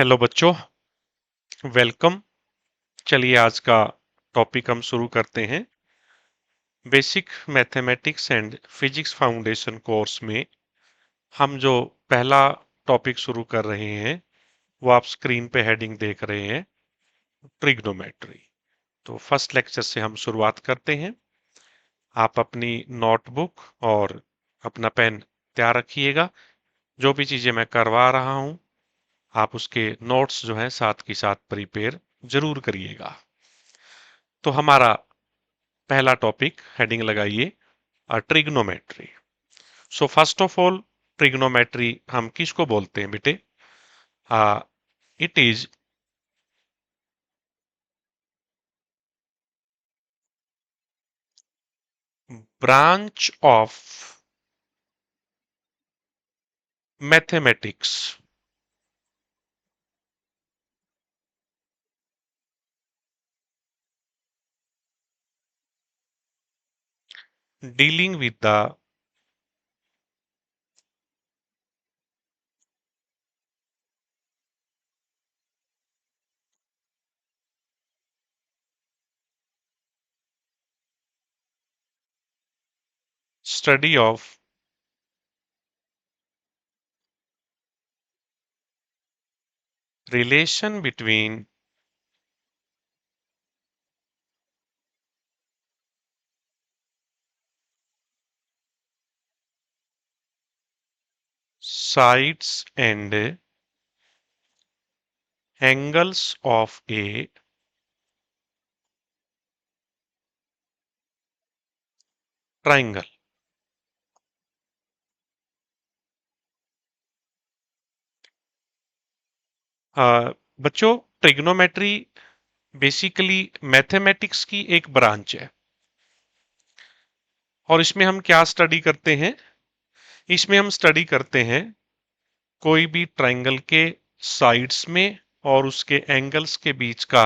Hello बच्चों, welcome. चलिए आज का टॉपिक हम शुरू करते हैं। Basic mathematics and physics foundation course में हम जो पहला टॉपिक शुरू कर रहे हैं वो आप स्क्रीन पे हेडिंग देख रहे हैं, ट्रिग्नोमेट्री। तो फर्स्ट लेक्चर से हम शुरुआत करते हैं। आप अपनी नोटबुक और अपना पेन तैयार रखिएगा। जो भी चीजें मैं करवा रहा हूं आप उसके नोट्स जो हैं साथ के साथ प्रिपेयर जरूर करिएगा। तो हमारा पहला टॉपिक हेडिंग लगाइए, trigonometry. So first of all, trigonometry हम किसको बोलते हैं बेटे? It is branch of mathematics dealing with the study of relation between sides and angles of a triangle। बच्चों, ट्रिग्नोमेट्री बेसिकली मैथमेटिक्स की एक ब्रांच है और इसमें हम क्या स्टडी करते हैं? इसमें हम स्टडी करते हैं कोई भी ट्रायंगल के साइड्स में और उसके एंगल्स के बीच का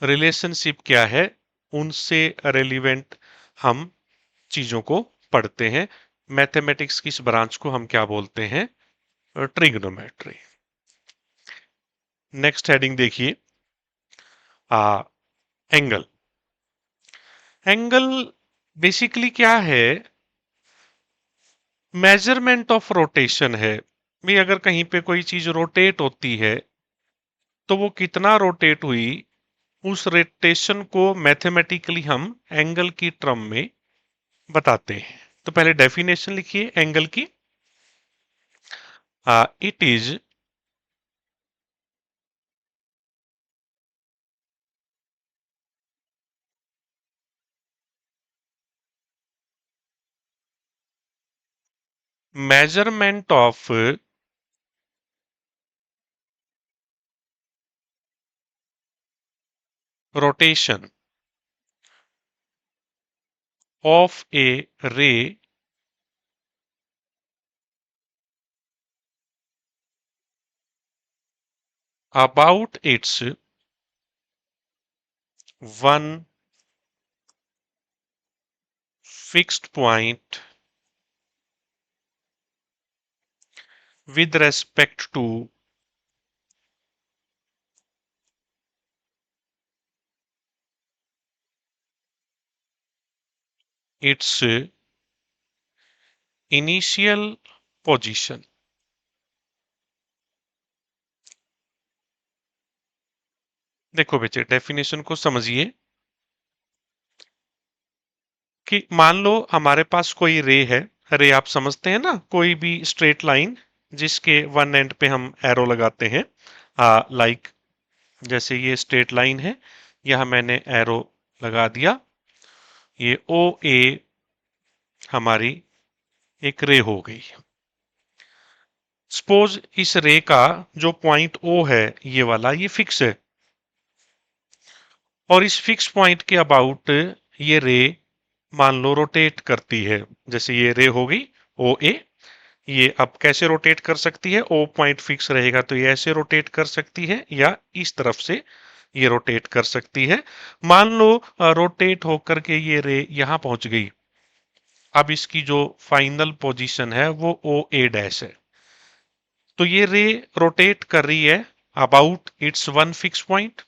रिलेशनशिप क्या है, उनसे रेलिवेंट हम चीजों को पढ़ते हैं। मैथमेटिक्स की इस ब्रांच को हम क्या बोलते हैं? ट्रिग्नोमेट्री। नेक्स्ट हेडिंग देखिए, एंगल। एंगल बेसिकली क्या है? मेजरमेंट ऑफ रोटेशन है। भी अगर कहीं पे कोई चीज रोटेट होती है तो वो कितना रोटेट हुई, उस रोटेशन को मैथमेटिकली हम एंगल की टर्म में बताते हैं। तो पहले डेफिनेशन लिखिए एंगल की। It is measurement of rotation of a ray about its one fixed point with respect to its initial position। देखो बच्चे, डेफिनेशन को समझिए कि मान लो हमारे पास कोई रे है। रे आप समझते हैं ना, कोई भी स्ट्रेट लाइन जिसके वन एंड पे हम एरो लगाते हैं। लाइक जैसे ये स्ट्रेट लाइन है, यह मैंने एरो लगा दिया। ये ओ ए हमारी एक रे हो गई। सपोज इस रे का जो पॉइंट ओ है, ये वाला, ये फिक्स है और इस फिक्स पॉइंट के अबाउट ये रे मान लो रोटेट करती है। जैसे ये रे हो गई ओ ए, ये अब कैसे रोटेट कर सकती है? ओ पॉइंट फिक्स रहेगा तो ये ऐसे रोटेट कर सकती है या इस तरफ से ये रोटेट कर सकती है। मान लो रोटेट होकर के ये रे यहां पहुंच गई। अब इसकी जो फाइनल पोजीशन है वो ओ ए डैश है। तो ये रे रोटेट कर रही है about its one fix point,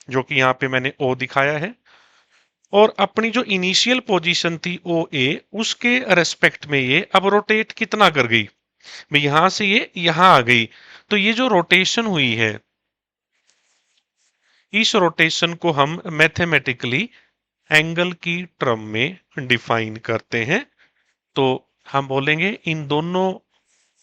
जो कि यहाँ पे मैंने ओ दिखाया है, और अपनी जो इनिशियल पोजीशन थी ओ ए, उसके रेस्पेक्ट में ये अब रोटेट कितना कर गई, मैं यहां से ये यहां आ गई। तो ये जो रोटेशन हुई है, इस रोटेशन को हम मैथमेटिकली एंगल की टर्म में डिफाइन करते हैं। तो हम बोलेंगे इन दोनों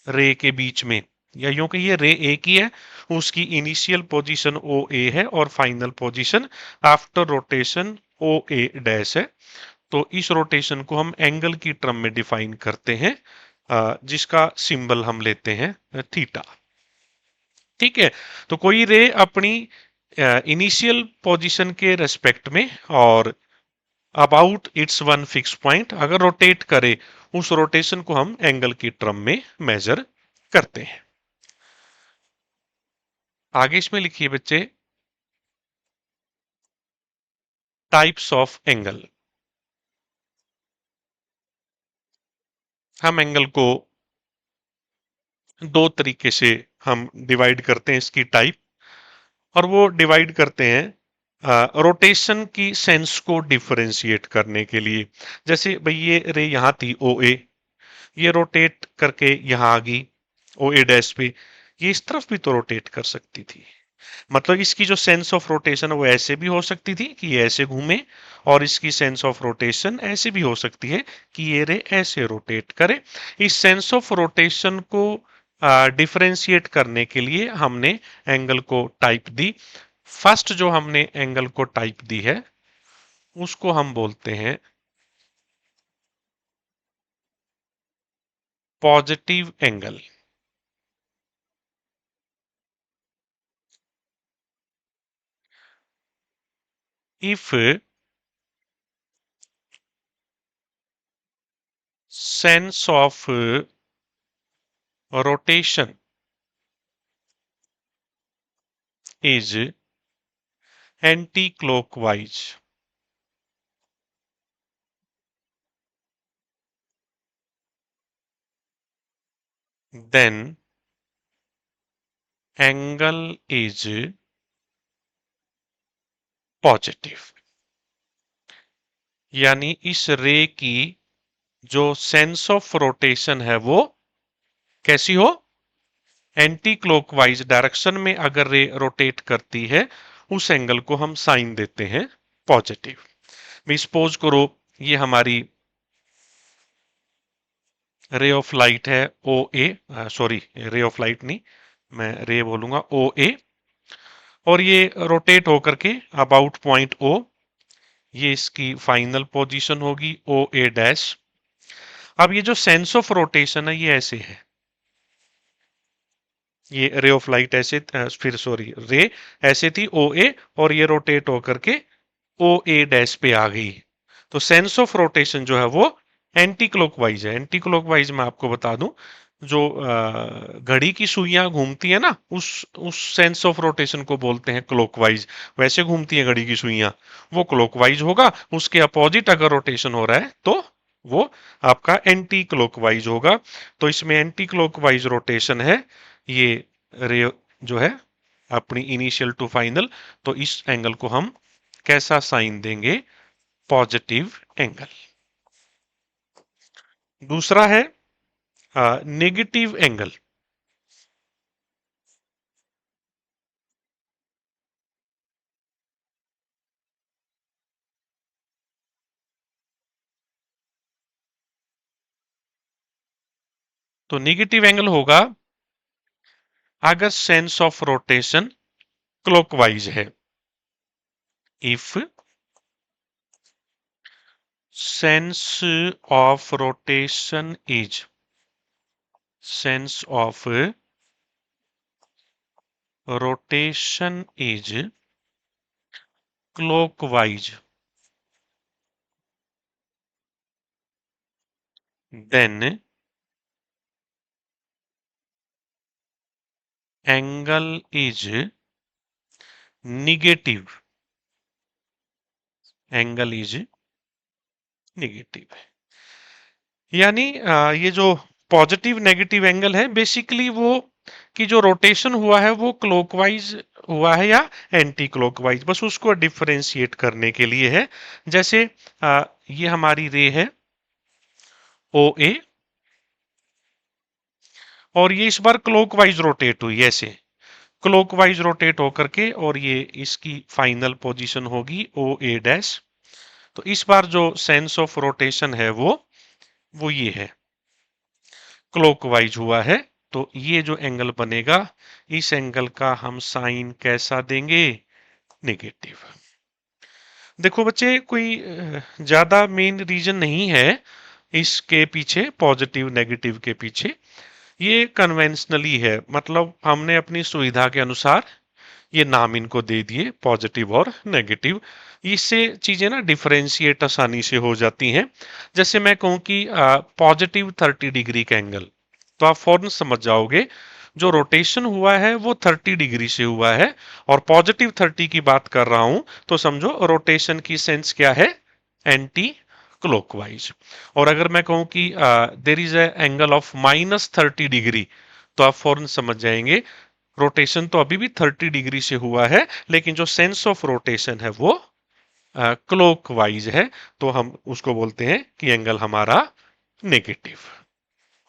रे के बीच में, या यूं कहिए रे ए की है, उसकी इनिशियल पोजीशन ओ ए है और फाइनल पोजीशन आफ्टर रोटेशन ओ ए डैश है। तो इस रोटेशन को हम एंगल की टर्म में डिफाइन करते हैं, जिसका सिंबल हम लेते हैं थीटा। ठीक है। तो कोई रे अपनी इनिशियल पोजीशन के रेस्पेक्ट में और about its one fix point अगर रोटेट करे, उस रोटेशन को हम एंगल की टर्म में मेजर करते हैं। आगे इसमें लिखिए बच्चे, टाइप्स ऑफ एंगल। हम एंगल को दो तरीके से हम डिवाइड करते हैं इसकी टाइप, और वो डिवाइड करते हैं रोटेशन की सेंस को डिफरेंशिएट करने के लिए। जैसे भाई ये रे यहाँ थी ओ ए, ये रोटेट करके यहाँ आ गई ओ ए डैश पे, ये इस तरफ भी तो रोटेट कर सकती थी। मतलब इसकी जो सेंस ऑफ रोटेशन है वो ऐसे भी हो सकती थी कि ये ऐसे घूमे, और इसकी सेंस ऑफ रोटेशन ऐसे भी हो सकती है कि ये रे ऐसे रोटेट करे। इस सेंस ऑफ रोटेशन को डिफरेंशिएट करने के लिए हमने एंगल को टाइप दी। फर्स्ट जो हमने एंगल को टाइप दी है उसको हम बोलते हैं positive angle. If sense of rotation is anti-clockwise, then angle is positive। यानी इस रे की जो सेंस ऑफ रोटेशन है वो कैसी हो, एंटी क्लॉकवाइज डायरेक्शन में अगर रे रोटेट करती है, उस एंगल को हम साइन देते हैं पॉजिटिव। मैं सपोज करो ये हमारी रे ऑफ लाइट है ओ ए, सॉरी रे ऑफ लाइट नहीं, मैं रे बोलूंगा ओ ए, और ये रोटेट होकर के अबाउट पॉइंट ओ, ये इसकी फाइनल पोजीशन होगी ओ ए डैश। अब ये जो सेंस ऑफ रोटेशन है ये ऐसे है, ये रे ऑफ लाइट ऐसे फिर सॉरी रे ऐसे थी ओ ए, और ये रोटेट होकर के ओ ए डैश पे आ गई। तो सेंस ऑफ रोटेशन जो है वो एंटी क्लॉकवाइज है। एंटी क्लॉकवाइज मैं आपको बता दूं, जो घड़ी की सुइयां घूमती है ना, उस सेंस ऑफ रोटेशन को बोलते हैं क्लॉकवाइज। वैसे घूमती है घड़ी की सुइयां, वो क्लॉकवाइज होगा। उसके अपोजिट अगर रोटेशन हो रहा है तो वो आपका एंटी क्लॉकवाइज होगा। तो इसमें एंटी क्लॉकवाइज रोटेशन है ये रे जो है अपनी इनिशियल टू फाइनल। तो इस एंगल को हम कैसा साइन देंगे, पॉजिटिव एंगल। दूसरा है नेगेटिव एंगल। तो नेगेटिव एंगल होगा अगर सेंस ऑफ रोटेशन क्लॉकवाइज है। If sense of rotation is sense of rotation is clockwise, then angle is negative. Angle is negative, यानी ये जो पॉजिटिव नेगेटिव एंगल है बेसिकली वो कि जो रोटेशन हुआ है वो क्लॉकवाइज हुआ है या एंटी क्लॉकवाइज, बस उसको डिफरेंशिएट करने के लिए है। जैसे ये हमारी रे है ओ ए, और ये इस बार क्लॉकवाइज रोटेट हुई ऐसे, क्लॉकवाइज रोटेट होकर के, और ये इसकी फाइनल पोजीशन होगी ओ ए डैश। तो इस बार जो सेंस ऑफ रोटेशन है वो ये है, क्लॉकवाइज हुआ है। तो ये जो एंगल बनेगा, इस एंगल का हम साइन कैसा देंगे? नेगेटिव। देखो बच्चे, कोई ज्यादा मेन रीजन नहीं है इसके पीछे, पॉजिटिव नेगेटिव के पीछे। ये कन्वेंशनली है, मतलब हमने अपनी सुविधा के अनुसार ये नाम इनको दे दिए, पॉजिटिव और नेगेटिव। इससे चीजें ना डिफरेंशिएट आसानी से हो जाती हैं। जैसे मैं कहूं कि पॉजिटिव 30 डिग्री का एंगल, तो आप फौरन समझ जाओगे जो रोटेशन हुआ है वो 30 डिग्री से हुआ है, और पॉजिटिव 30 की बात कर रहा हूं, तो समझो रोटेशन की सेंस क्या है? Anti clockwise. और अगर मैं कहूं कि there is A angle of -30 degree, तो आप फौरन समझ जाएंगे रोटेशन तो अभी भी 30 डिग्री से हुआ है, लेकिन जो सेंस ऑफ रोटेशन है वो क्लॉकवाइज है। तो हम उसको बोलते हैं कि एंगल हमारा नेगेटिव।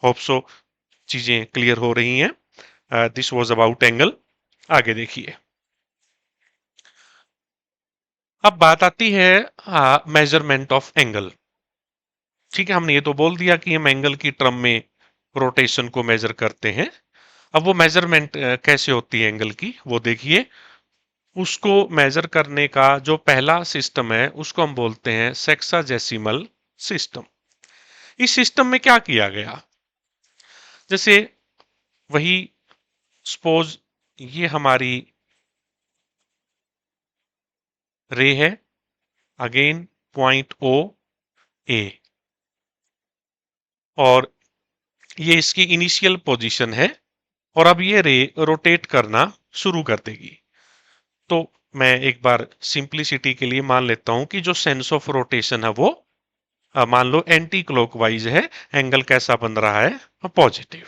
होप सो चीजें क्लियर हो रही हैं। This was about angle. आगे देखिए, अब बात आती है मेजरमेंट ऑफ एंगल। ठीक है, हमने ये तो बोल दिया कि हम एंगल की टर्म में रोटेशन को मेजर करते हैं। अब वो मेजरमेंट कैसे होती है एंगल की, वो देखिए। उसको मेजर करने का जो पहला सिस्टम है उसको हम बोलते हैं सेक्साजेसिमल सिस्टम। इस सिस्टम में क्या किया गया? जैसे वही, सपोज ये हमारी रे है, अगेन पॉइंट ओ ए, और ये इसकी इनिशियल पोजीशन है, और अब ये रे रोटेट करना शुरू कर देगी। तो मैं एक बार सिंप्लिसिटी के लिए मान लेता हूं कि जो सेंस ऑफ रोटेशन है वो मान लो एंटी क्लॉकवाइज है। एंगल कैसा बन रहा है? पॉजिटिव।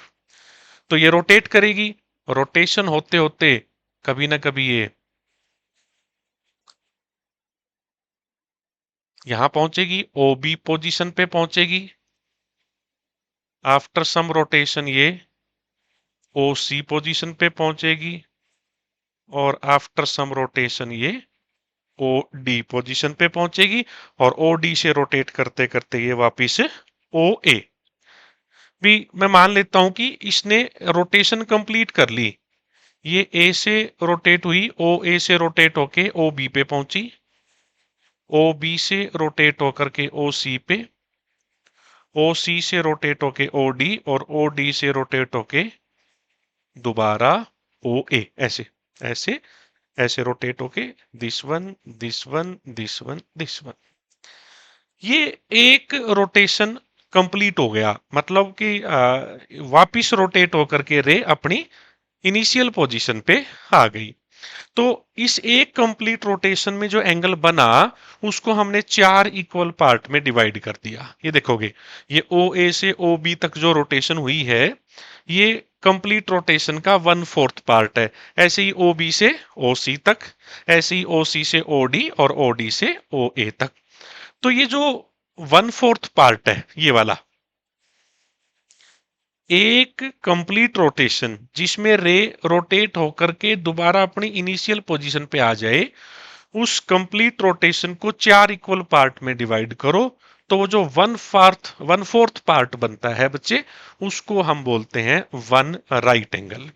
तो ये रोटेट करेगी, रोटेशन होते होते कभी ना कभी ये यहां पहुंचेगी, ओ बी पोजीशन पे पहुंचेगी। आफ्टर सम रोटेशन ये ओ सी पोजीशन पे पहुंचेगी, और आफ्टर सम रोटेशन ये ओ डी पोजीशन पे पहुंचेगी, और ओ डी से रोटेट करते करते ये वापिस ओ ए। भी मैं मान लेता हूं कि इसने रोटेशन कंप्लीट कर ली। ये ए से रोटेट हुई, ओ ए से रोटेट होके ओ बी पे पहुंची, ओ बी से रोटेट होकर के ओ सी पे, ओ सी से रोटेट होके ओ डी, और ओ डी से रोटेट होके दोबारा ओ ए, ऐसे ऐसे ऐसे रोटेट होके this one this one this one this one. ये एक रोटेशन कंप्लीट हो गया, मतलब कि वापिस रोटेट होकर के रे अपनी इनिशियल पोजीशन पे आ गई। तो इस एक कंप्लीट रोटेशन में जो एंगल बना, उसको हमने 4 इक्वल पार्ट में डिवाइड कर दिया। ये देखोगे, ये ओ ए से ओ बी तक जो रोटेशन हुई है, ये कंप्लीट रोटेशन का 1/4 पार्ट है। ऐसे ही ओ बी से ओ सी तक, ऐसे ही ओ सी से ओ डी, और ओ डी से ओ ए तक। तो ये जो 1/4 पार्ट है ये वाला, एक कंप्लीट रोटेशन जिसमें रे रोटेट होकर के दोबारा अपनी इनिशियल पोजीशन पे आ जाए, उस कंप्लीट रोटेशन को 4 इक्वल पार्ट में डिवाइड करो, तो वो जो 1/4 पार्ट बनता है बच्चे, उसको हम बोलते हैं वन राइट एंगल।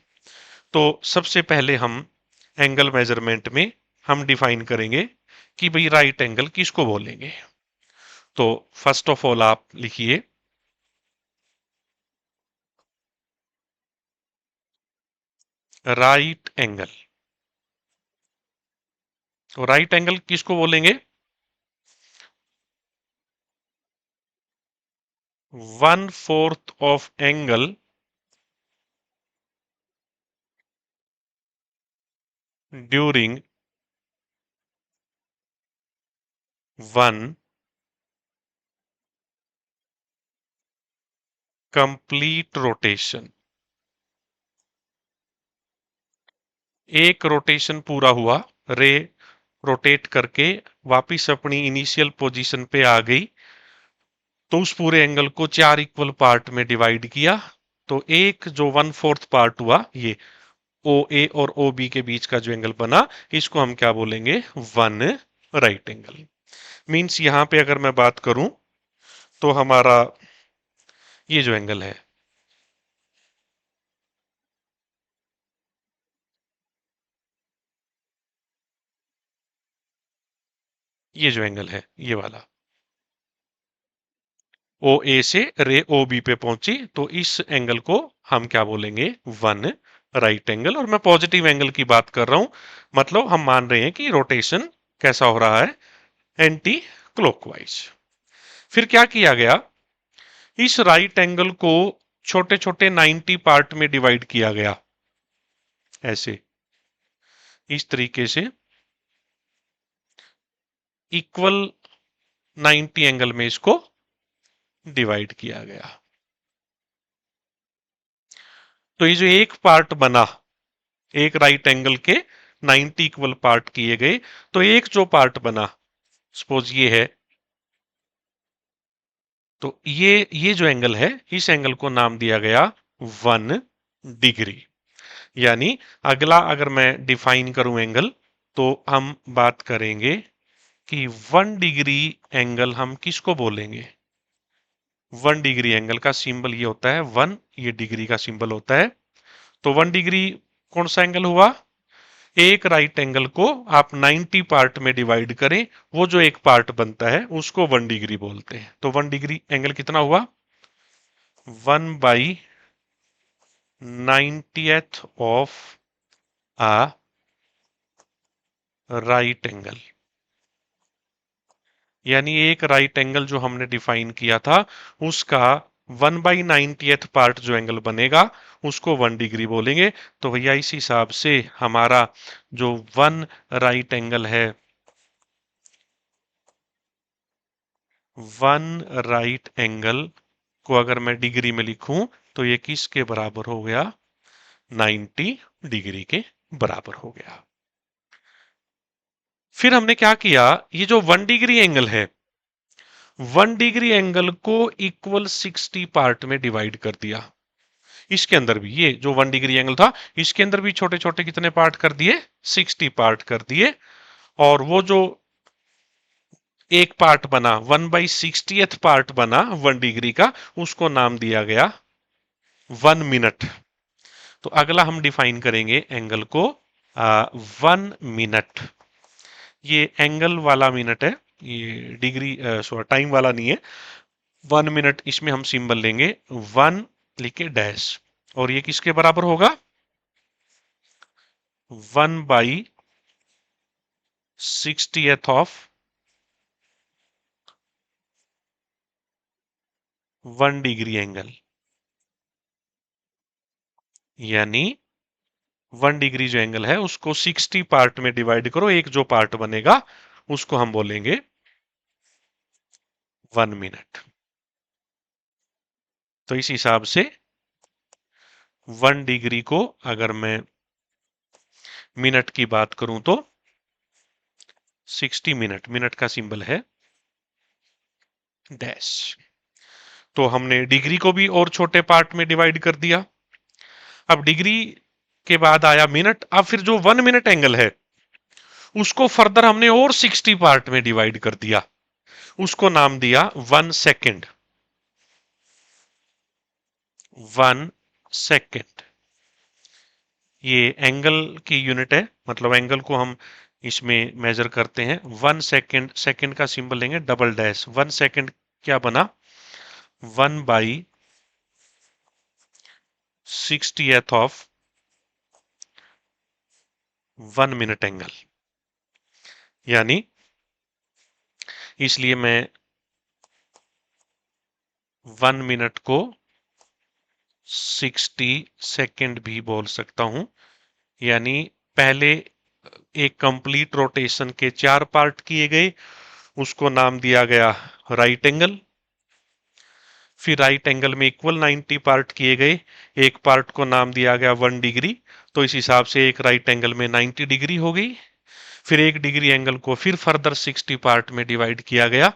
तो सबसे पहले हम एंगल मेजरमेंट में हम डिफाइन करेंगे कि भाई राइट एंगल किसको बोलेंगे। तो फर्स्ट ऑफ ऑल आप लिखिए राइट एंगल। तो राइट एंगल किसको बोलेंगे? 1/4 of angle during one complete rotation. एक रोटेशन पूरा हुआ, रे रोटेट करके वापिस अपनी इनिशियल पोजीशन पे आ गई, तो उस पूरे एंगल को 4 इक्वल पार्ट में डिवाइड किया, तो एक जो 1/4 पार्ट हुआ, ये ओ ए और ओ बी के बीच का जो एंगल बना, इसको हम क्या बोलेंगे, 1 राइट एंगल। मीन्स यहां पे अगर मैं बात करूं तो हमारा ये जो एंगल है, ये जो एंगल है, ये वाला ओ ए से रे ओ बी पे पहुंची, तो इस एंगल को हम क्या बोलेंगे, 1 राइट एंगल। और मैं पॉजिटिव एंगल की बात कर रहा हूं, मतलब हम मान रहे हैं कि रोटेशन कैसा हो रहा है, एंटी क्लॉकवाइज। फिर क्या किया गया, इस राइट एंगल को छोटे छोटे 90 पार्ट में डिवाइड किया गया, ऐसे इस तरीके से इक्वल 90 एंगल में इसको डिवाइड किया गया। तो ये जो एक पार्ट बना, एक राइट एंगल के 90 इक्वल पार्ट किए गए, तो एक जो पार्ट बना, सपोज ये है, तो ये जो एंगल है, इस एंगल को नाम दिया गया 1 डिग्री। यानी अगला अगर मैं डिफाइन करूं एंगल, तो हम बात करेंगे कि 1 डिग्री एंगल हम किसको बोलेंगे। 1 डिग्री एंगल का सिंबल ये होता है 1, ये डिग्री का सिंबल होता है। तो 1 डिग्री कौन सा एंगल हुआ, एक राइट एंगल को आप 90 पार्ट में डिवाइड करें, वो जो एक पार्ट बनता है उसको 1 डिग्री बोलते हैं। तो 1 डिग्री एंगल कितना हुआ, 1/90th of uh right angle. यानी एक राइट एंगल जो हमने डिफाइन किया था, उसका 1/90th पार्ट जो एंगल बनेगा, उसको 1 डिग्री बोलेंगे। तो भैया इस हिसाब से हमारा जो 1 राइट एंगल है, 1 राइट एंगल को अगर मैं डिग्री में लिखूं, तो ये किसके बराबर हो गया, 90 डिग्री के बराबर हो गया। फिर हमने क्या किया, ये जो 1 डिग्री एंगल है, 1 डिग्री एंगल को इक्वल 60 पार्ट में डिवाइड कर दिया। इसके अंदर भी ये जो 1 डिग्री एंगल था, इसके अंदर भी छोटे छोटे कितने पार्ट कर दिए, 60 पार्ट कर दिए। और वो जो एक पार्ट बना, 1/60th पार्ट बना 1 डिग्री का, उसको नाम दिया गया 1 मिनट। तो अगला हम डिफाइन करेंगे एंगल को 1 मिनट। ये एंगल वाला मिनट है, ये डिग्री सॉरी टाइम वाला नहीं है। 1 मिनट, इसमें हम सिंबल लेंगे 1 लिखे डैश, और ये किसके बराबर होगा, 1/60th ऑफ 1 डिग्री एंगल। यानी 1 डिग्री जो एंगल है उसको 60 पार्ट में डिवाइड करो, एक जो पार्ट बनेगा उसको हम बोलेंगे 1 मिनट। तो इस हिसाब से 1 डिग्री को अगर मैं मिनट की बात करूं, तो 60 मिनट, मिनट का सिंबल है डैश। तो हमने डिग्री को भी और छोटे पार्ट में डिवाइड कर दिया। अब डिग्री के बाद आया मिनट। अब फिर जो 1 मिनट एंगल है, उसको फर्दर हमने और 60 पार्ट में डिवाइड कर दिया, उसको नाम दिया 1 सेकेंड। 1 सेकेंड ये एंगल की यूनिट है, मतलब एंगल को हम इसमें मेजर करते हैं। 1 सेकेंड, सेकेंड का सिंबल लेंगे डबल डैश। 1 सेकेंड क्या बना, 1/60th ऑफ 1 मिनट एंगल। यानी इसलिए मैं 1 मिनट को 60 सेकेंड भी बोल सकता हूं। यानी पहले एक कंप्लीट रोटेशन के 4 पार्ट किए गए, उसको नाम दिया गया राइट एंगल। फिर राइट एंगल में इक्वल 90 पार्ट किए गए, एक पार्ट को नाम दिया गया 1 डिग्री, तो इस हिसाब से एक राइट एंगल में 90 डिग्री हो गई। फिर एक डिग्री एंगल को फिर फर्दर 60 पार्ट में डिवाइड किया गया,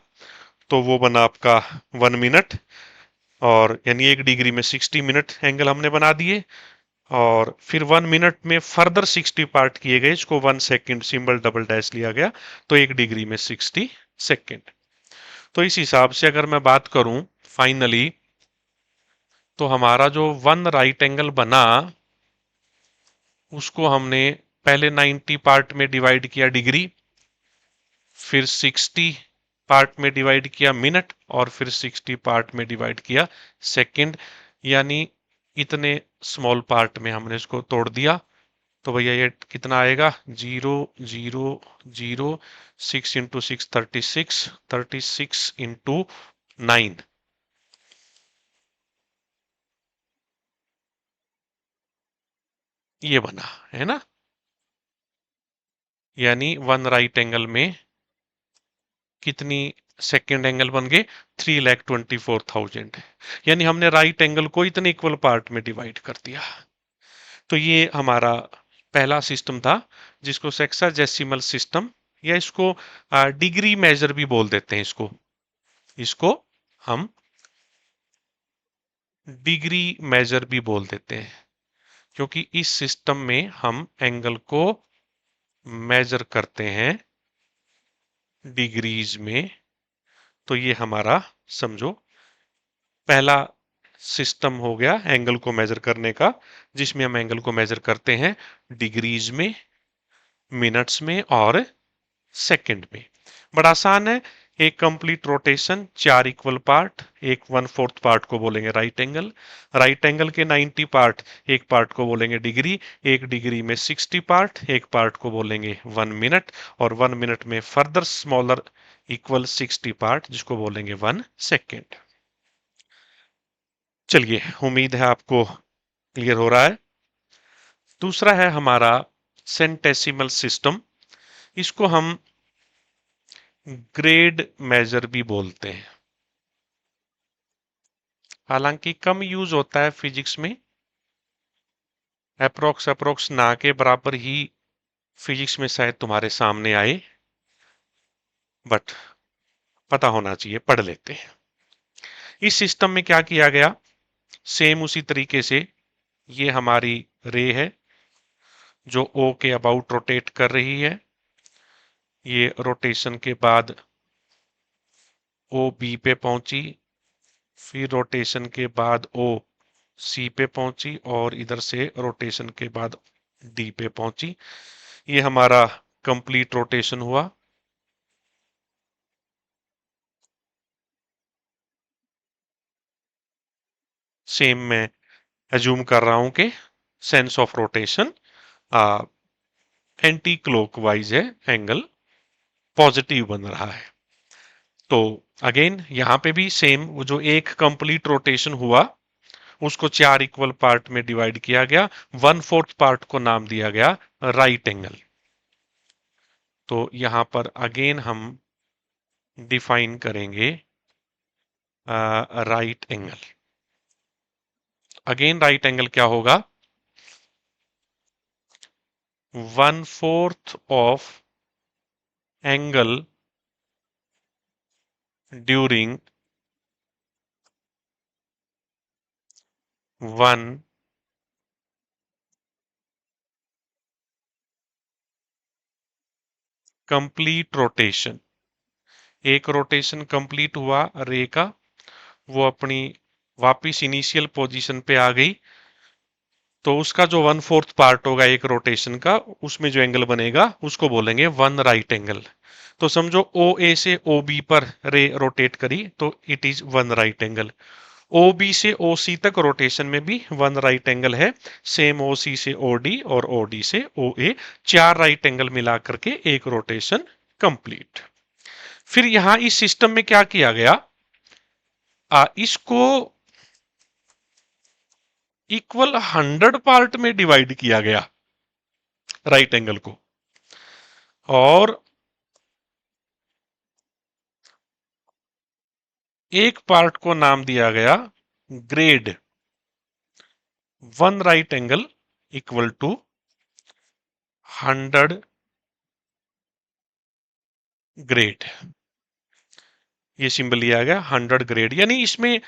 तो वो बना आपका 1 मिनट, और यानी एक डिग्री में 60 मिनट एंगल हमने बना दिए। और फिर 1 मिनट में फर्दर 60 पार्ट किए गए, इसको 1 सेकेंड सिंबल डबल डैश लिया गया, तो एक डिग्री में 60 सेकेंड। तो इस हिसाब से अगर मैं बात करूं फाइनली, तो हमारा जो वन राइट एंगल बना उसको हमने पहले 90 पार्ट में डिवाइड किया डिग्री, फिर 60 पार्ट में डिवाइड किया मिनट, और फिर 60 पार्ट में डिवाइड किया सेकंड, यानी इतने स्मॉल पार्ट में हमने इसको तोड़ दिया। तो भैया ये कितना आएगा, 0 0 0, 6 × 6 36, 36 × 9, ये बना है ना। यानी वन राइट एंगल में कितनी सेकेंड एंगल बन गए, 3,24,000, यानी हमने राइट एंगल को इतने इक्वल पार्ट में डिवाइड कर दिया। तो ये हमारा पहला सिस्टम था, जिसको सेक्साडेसिमल सिस्टम, या इसको डिग्री मेजर भी बोल देते हैं। इसको इसको हम डिग्री मेजर भी बोल देते हैं, क्योंकि इस सिस्टम में हम एंगल को मेजर करते हैं डिग्रीज में। तो ये हमारा समझो पहला सिस्टम हो गया एंगल को मेजर करने का, जिसमें हम एंगल को मेजर करते हैं डिग्रीज में, मिनट्स में और सेकंड में। बड़ा आसान है। एक कंप्लीट रोटेशन, चार इक्वल पार्ट, एक 1/4 पार्ट को बोलेंगे राइट एंगल। राइट एंगल के 90 पार्ट, एक पार्ट को बोलेंगे डिग्री, एक डिग्री में 60 पार्ट, एक पार्ट को बोलेंगे 1 मिनट, और 1 मिनट में फर्दर स्मॉलर इक्वल 60 पार्ट, जिसको बोलेंगे 1 सेकेंड। चलिए, उम्मीद है आपको क्लियर हो रहा है। दूसरा है हमारा सेंटेसिमल सिस्टम, इसको हम ग्रेड मेजर भी बोलते हैं। हालांकि कम यूज होता है फिजिक्स में, अप्रोक्स अप्रोक्स ना के बराबर ही फिजिक्स में शायद तुम्हारे सामने आए, बट पता होना चाहिए, पढ़ लेते हैं। इस सिस्टम में क्या किया गया, सेम उसी तरीके से, ये हमारी रे है जो ओ के अबाउट रोटेट कर रही है। ये रोटेशन के बाद ओ बी पे पहुंची, फिर रोटेशन के बाद ओ सी पे पहुंची, और इधर से रोटेशन के बाद डी पे पहुंची। ये हमारा कंप्लीट रोटेशन हुआ। सेम मैं एज्यूम कर रहा हूं कि sense of rotation anti clockwise है, एंगल पॉजिटिव बन रहा है। तो अगेन यहां पे भी सेम, वो जो एक कंप्लीट रोटेशन हुआ उसको चार इक्वल पार्ट में डिवाइड किया गया, 1/4 पार्ट को नाम दिया गया राइट एंगल। तो यहां पर अगेन हम डिफाइन करेंगे right angle. Again right angle क्या होगा, 1/4 of angle during one complete rotation. एक रोटेशन कंप्लीट हुआ रे का, वो अपनी वापिस इनिशियल पोजीशन पे आ गई, तो उसका जो 1/4 पार्ट होगा एक रोटेशन का, उसमें जो एंगल बनेगा उसको बोलेंगे वन राइट एंगल। तो समझो ओ ए से ओ बी पर रे रोटेट करी, तो it is one right angle. O B से ओ सी तक रोटेशन में भी वन राइट एंगल है। सेम ओ सी से ओ डी और ओ डी से ओ ए, चार राइट एंगल मिला करके एक रोटेशन कंप्लीट। फिर यहां इस सिस्टम में क्या किया गया, इसको इक्वल 100 पार्ट में डिवाइड किया गया राइट एंगल को, और एक पार्ट को नाम दिया गया grade. One right angle equal to 100 grade. ये सिंबल लिया गया 100 ग्रेड, यानी इसमें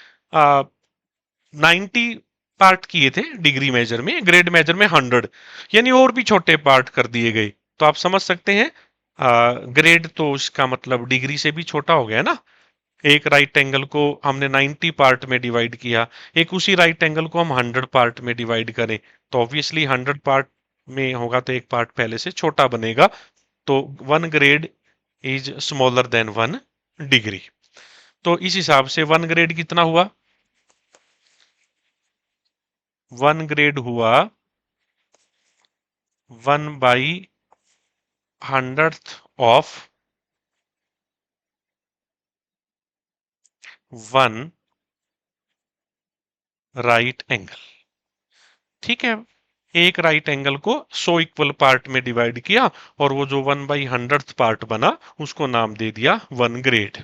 90 पार्ट किए थे डिग्री मेजर में, ग्रेड मेजर में 100, यानी और भी छोटे पार्ट कर दिए गए। तो आप समझ सकते हैं ग्रेड तो इसका मतलब डिग्री से भी छोटा हो गया ना। एक राइट एंगल को हमने 90 पार्ट में डिवाइड किया, एक उसी राइट एंगल को हम 100 पार्ट में डिवाइड करें तो ऑब्वियसली 100 पार्ट में होगा तो एक पार्ट पहले से छोटा बनेगा। तो one grade is smaller than one degree. तो इस हिसाब से वन ग्रेड कितना हुआ? वन ग्रेड हुआ 1/100th of one right angle. ठीक है, एक राइट एंगल को 100 इक्वल पार्ट में डिवाइड किया और वो जो 1/100th पार्ट बना उसको नाम दे दिया वन ग्रेड।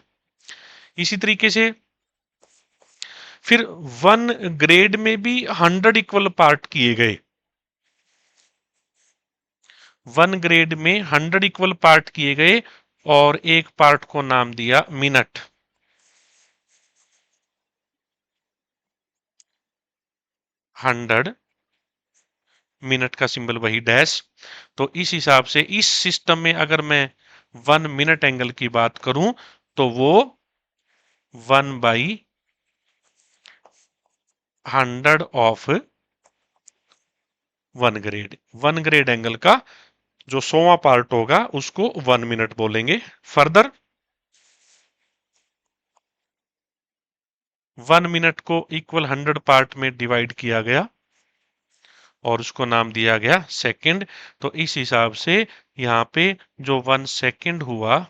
इसी तरीके से फिर वन ग्रेड में भी 100 इक्वल पार्ट किए गए। वन ग्रेड में 100 इक्वल पार्ट किए गए और एक पार्ट को नाम दिया मिनट। 100 मिनट का सिंबल वही डैश। तो इस हिसाब से इस सिस्टम में अगर मैं 1 मिनट एंगल की बात करूं तो वो 1/100 ऑफ वन ग्रेड एंगल का जो 100वां पार्ट होगा उसको 1 मिनट बोलेंगे। फर्दर 1 मिनट को इक्वल 100 पार्ट में डिवाइड किया गया और उसको नाम दिया गया सेकंड। तो इस हिसाब से यहाँ पे जो 1 सेकंड हुआ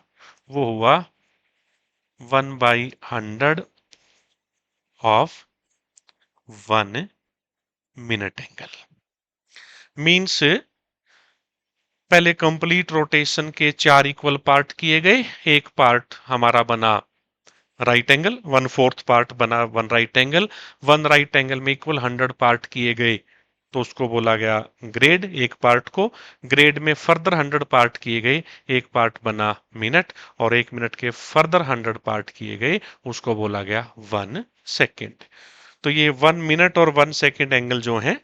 वो हुआ 1/100 ऑफ 1 मिनट एंगल। मीन्स पहले कंप्लीट रोटेशन के 4 इक्वल पार्ट किए गए, एक पार्ट हमारा बना राइट एंगल, 1/4 पार्ट बना one right angle. One right angle में इक्वल 100 पार्ट किए गए तो उसको बोला गया ग्रेड। एक पार्ट को ग्रेड में फर्दर 100 पार्ट किए गए, एक पार्ट बना मिनट, और एक मिनट के फर्दर 100 पार्ट किए गए उसको बोला गया 1 सेकेंड। तो ये 1 मिनट और 1 सेकेंड एंगल जो है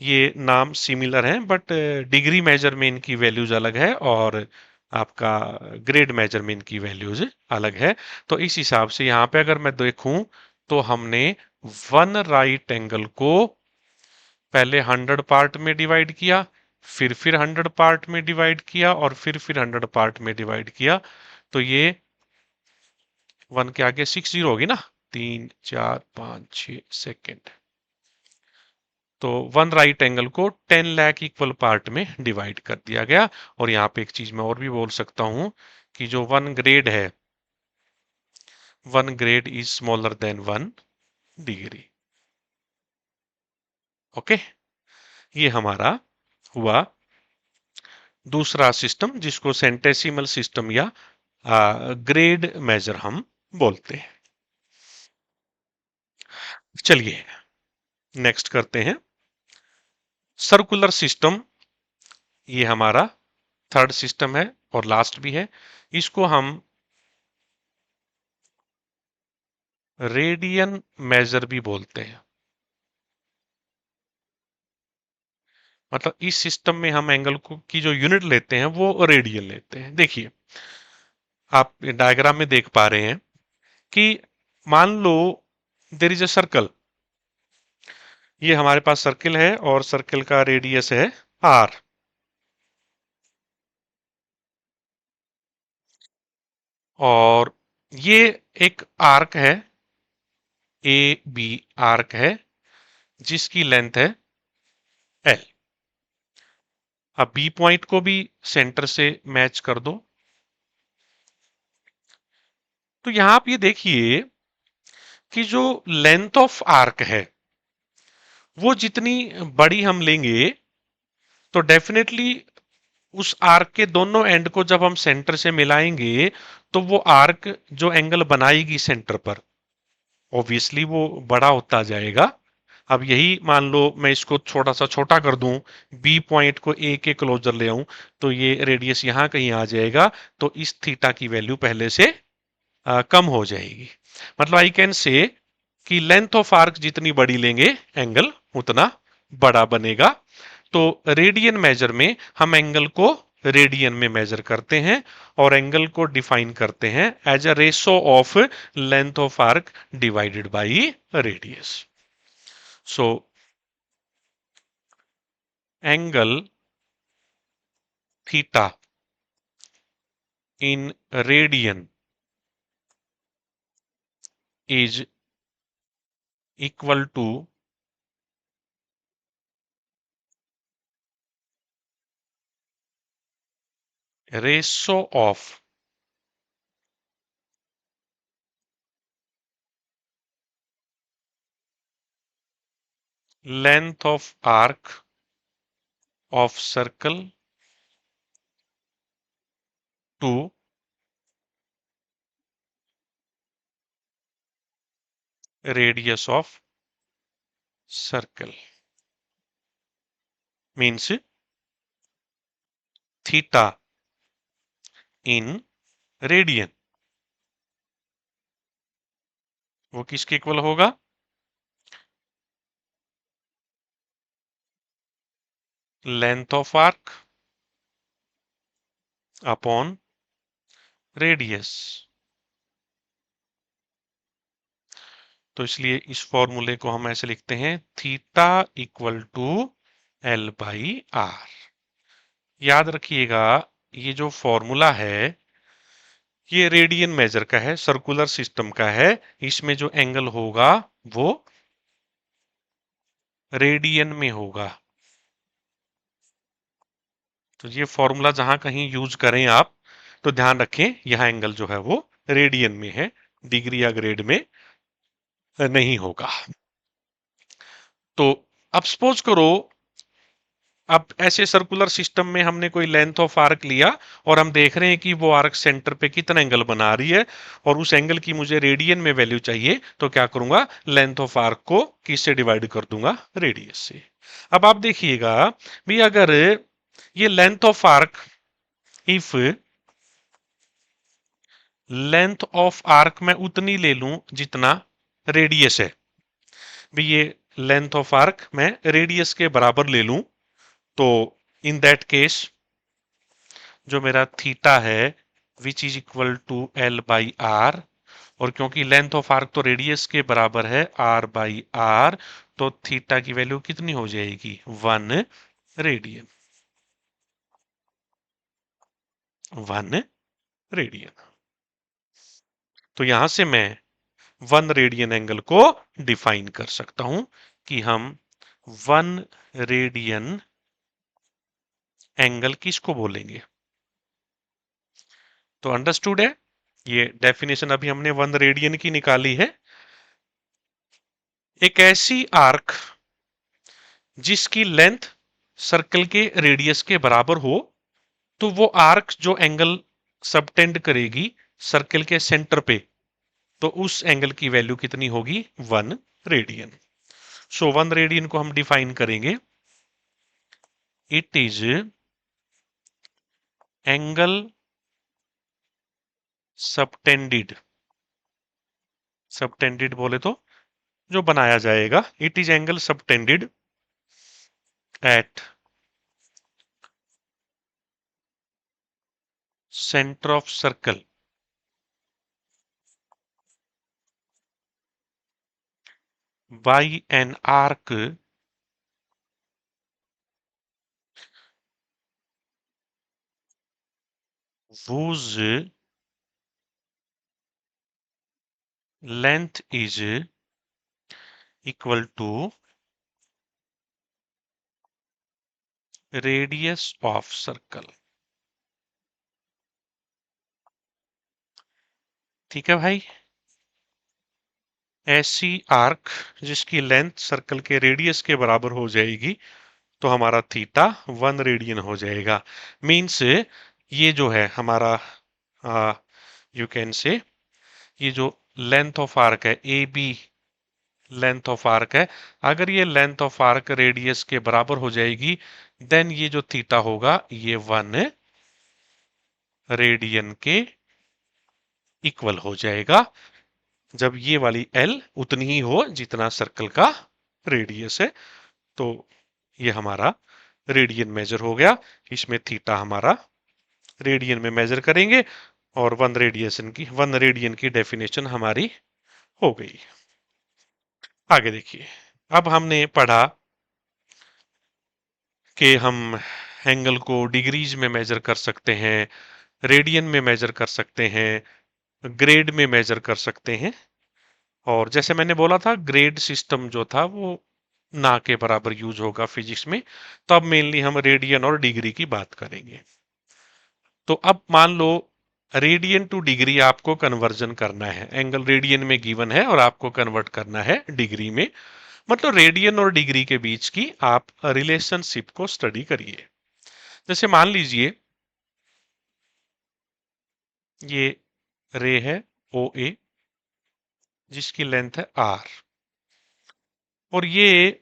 ये नाम सिमिलर हैं, बट डिग्री मेजर में इनकी वैल्यूज अलग है और आपका ग्रेड मेजर में इनकी वैल्यूज अलग है। तो इस हिसाब से यहाँ पे अगर मैं देखूं तो हमने वन राइट एंगल को पहले 100 पार्ट में डिवाइड किया, फिर 100 पार्ट में डिवाइड किया और फिर 100 पार्ट में डिवाइड किया। तो ये वन के आगे 60 होगी ना, 3 4 5 6 सेकेंड। तो वन राइट एंगल को 10 लाख इक्वल पार्ट में डिवाइड कर दिया गया। और यहाँ पे एक चीज मैं और भी बोल सकता हूं कि जो वन ग्रेड है, one grade is smaller than one degree. Okay, ये हमारा हुआ दूसरा सिस्टम जिसको सेंटेसिमल सिस्टम या ग्रेड मेजर हम बोलते हैं। चलिए नेक्स्ट करते हैं सर्कुलर सिस्टम। ये हमारा थर्ड सिस्टम है और लास्ट भी है। इसको हम रेडियन मेजर भी बोलते हैं। मतलब इस सिस्टम में हम एंगल को की जो यूनिट लेते हैं वो रेडियन लेते हैं। देखिए आप डायग्राम में देख पा रहे हैं कि मान लो देयर इज अ सर्कल। ये हमारे पास सर्कल है और सर्कल का रेडियस है आर। और ये एक आर्क है, ए बी आर्क है जिसकी लेंथ है एल। अब बी पॉइंट को भी सेंटर से मैच कर दो। तो यहां आप ये देखिए कि जो लेंथ ऑफ आर्क है वो जितनी बड़ी हम लेंगे तो डेफिनेटली उस आर्क के दोनों एंड को जब हम सेंटर से मिलाएंगे तो वो आर्क जो एंगल बनाएगी सेंटर पर ऑब्वियसली वो बड़ा होता जाएगा। अब यही मान लो मैं इसको थोड़ा सा छोटा कर दूं, बी पॉइंट को ए के क्लोजर ले आऊं, तो ये रेडियस यहां कहीं आ जाएगा, तो इस थीटा की वैल्यू पहले से कम हो जाएगी। मतलब आई कैन से कि लेंथ ऑफ आर्क जितनी बड़ी लेंगे एंगल उतना बड़ा बनेगा। तो रेडियन मेजर में हम एंगल को रेडियन में मेजर करते हैं और एंगल को डिफाइन करते हैं as a ratio of length of arc divided by radius. So angle theta in radian is equal to ratio of length of arc of circle to radius of circle, means theta in radian वो किसके equal होगा? Length of arc upon radius. तो इसलिए इस फॉर्मूले को हम ऐसे लिखते हैं, theta equal to L by R. याद रखिएगा ये जो फॉर्मूला है ये रेडियन मेजर का है, सर्कुलर सिस्टम का है। इसमें जो एंगल होगा वो रेडियन में होगा। तो ये फॉर्मूला जहां कहीं यूज करें आप तो ध्यान रखें यह एंगल जो है वो रेडियन में है, डिग्री या ग्रेड में नहीं होगा। तो अब सपोज करो अब ऐसे सर्कुलर सिस्टम में हमने कोई लेंथ ऑफ आर्क लिया और हम देख रहे हैं कि वो आर्क सेंटर पे कितना एंगल बना रही है और उस एंगल की मुझे रेडियन में वैल्यू चाहिए, तो क्या करूंगा, लेंथ ऑफ आर्क को किससे डिवाइड कर दूंगा, रेडियस से। अब आप देखिएगा भी अगर ये length of arc, if length of arc मैं उतनी ले लूं जितना रेडियस है, भी ये लेंथ ऑफ आर्क मैं रेडियस के बराबर ले लूं, तो इन दैट केस जो मेरा थीटा है which is equal to L by R, और क्योंकि लेंथ ऑफ आर्क तो रेडियस के बराबर है आर बाई आर, तो थीटा की वैल्यू कितनी हो जाएगी, 1 रेडियन। 1 रेडियन। तो यहां से मैं 1 रेडियन एंगल को डिफाइन कर सकता हूं कि हम 1 रेडियन एंगल किसको बोलेंगे। तो अंडरस्टूड है, ये डेफिनेशन अभी हमने 1 रेडियन की निकाली है। एक ऐसी आर्क जिसकी लेंथ सर्कल के रेडियस के बराबर हो, तो वो आर्क जो एंगल सबटेंड करेगी सर्कल के सेंटर पे, तो उस एंगल की वैल्यू कितनी होगी, 1 रेडियन। सो 1 रेडियन को हम डिफाइन करेंगे, it is angle subtended. Subtended बोले तो जो बनाया जाएगा, it is angle subtended at centre of circle by an arc whose length is equal to radius of circle। ठीक है भाई, ऐसी आर्क जिसकी लेंथ सर्कल के रेडियस के बराबर हो जाएगी तो हमारा थीटा 1 रेडियन हो जाएगा। मीन्स ये जो है हमारा यू कैन से ये जो लेंथ ऑफ आर्क है, A B length of arc है, अगर ये लेंथ ऑफ आर्क रेडियस के बराबर हो जाएगी, देन ये जो थीटा होगा ये 1 रेडियन के इक्वल हो जाएगा, जब ये वाली एल उतनी ही हो जितना सर्कल का रेडियस है। तो ये हमारा रेडियन मेजर हो गया, इसमें थीटा हमारा रेडियन में मेजर करेंगे और 1 रेडियन की डेफिनेशन हमारी हो गई। आगे देखिए, अब हमने पढ़ा कि हम एंगल को डिग्रीज में मेजर कर सकते हैं, रेडियन में मेजर कर सकते हैं, ग्रेड में मेजर कर सकते हैं, और जैसे मैंने बोला था ग्रेड सिस्टम जो था वो ना के बराबर यूज होगा फिजिक्स में। तो अब मेनली हम रेडियन और डिग्री की बात करेंगे। तो अब मान लो रेडियन टू डिग्री आपको कन्वर्जन करना है, एंगल रेडियन में गिवन है और आपको कन्वर्ट करना है डिग्री में, मतलब रेडियन और डिग्री के बीच की आप रिलेशनशिप को स्टडी करिए। जैसे मान लीजिए ये रे है ओ ए, जिसकी लेंथ है आर, और ये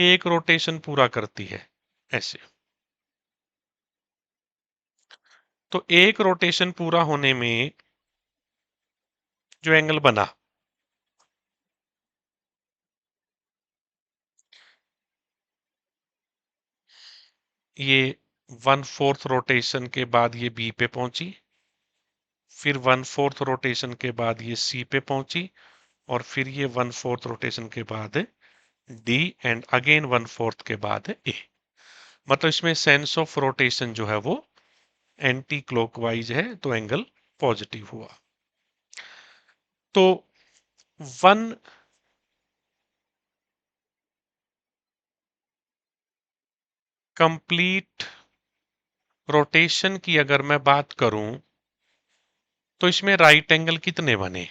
एक रोटेशन पूरा करती है ऐसे। तो एक रोटेशन पूरा होने में जो एंगल बना, ये 1/4 रोटेशन के बाद ये बी पे पहुंची, फिर 1/4 रोटेशन के बाद ये सी पे पहुंची, और फिर ये 1/4 रोटेशन के बाद डी, एंड अगेन 1/4 के बाद ए। मतलब इसमें सेंस ऑफ रोटेशन जो है वो एंटी क्लॉकवाइज है, तो एंगल पॉजिटिव हुआ। तो वन कंप्लीट रोटेशन की अगर मैं बात करूं तो इसमें राइट एंगल कितने बने?